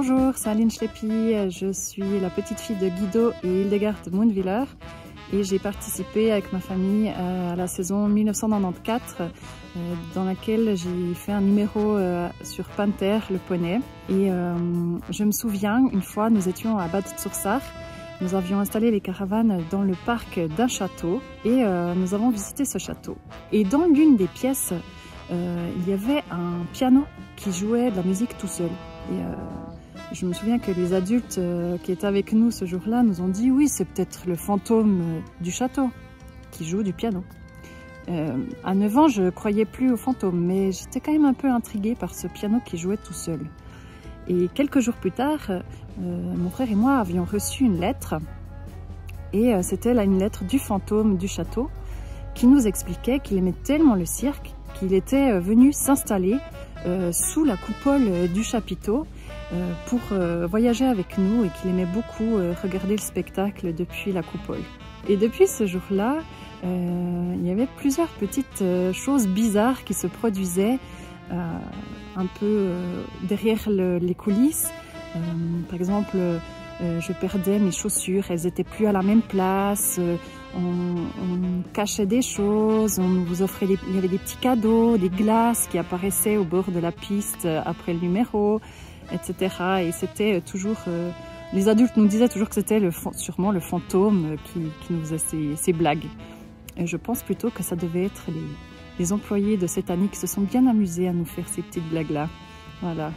Bonjour, c'est Aline Schleppi, je suis la petite fille de Guido et Hildegard Mundwiller et j'ai participé avec ma famille à la saison 1994 dans laquelle j'ai fait un numéro sur Panther, le poney. Et je me souviens, une fois nous étions à Bad Zurzach, nous avions installé les caravanes dans le parc d'un château et nous avons visité ce château. Et dans l'une des pièces, il y avait un piano qui jouait de la musique tout seul. Et je me souviens que les adultes qui étaient avec nous ce jour-là nous ont dit oui, c'est peut-être le fantôme du château qui joue du piano. À 9 ans, je ne croyais plus aux fantômes, mais j'étais quand même un peu intriguée par ce piano qui jouait tout seul. Et quelques jours plus tard, mon frère et moi avions reçu une lettre, et c'était là une lettre du fantôme du château qui nous expliquait qu'il aimait tellement le cirque qu'il était venu s'installer sous la coupole du chapiteau pour voyager avec nous et qu'il aimait beaucoup regarder le spectacle depuis la coupole. Et depuis ce jour-là, il y avait plusieurs petites choses bizarres qui se produisaient un peu derrière les coulisses. Par exemple, je perdais mes chaussures, elles n'étaient plus à la même place. On cachait des choses, on vous offrait il y avait des petits cadeaux, des glaces qui apparaissaient au bord de la piste après le numéro, etc. Et c'était toujours... les adultes nous disaient toujours que c'était sûrement le fantôme qui nous faisait ces blagues. Et je pense plutôt que ça devait être les employés de cette année qui se sont bien amusés à nous faire ces petites blagues-là. Voilà.